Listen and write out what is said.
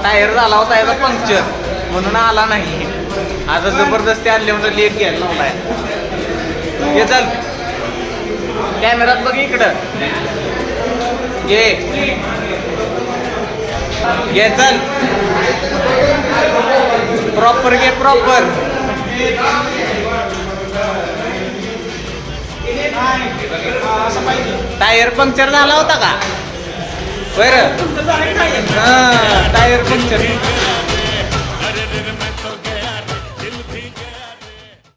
Tyre झाला होता याचा पंक्चर म्हणून आला नाही. आता जबरदस्ती आणले म्हणून लेट घ्यायला लावलाय. ये चल कॅमेरात बघ इकडं. घे चल प्रॉपर घे प्रॉपर. टायर पंक्चर झाला होता का बरं? Tyre puncture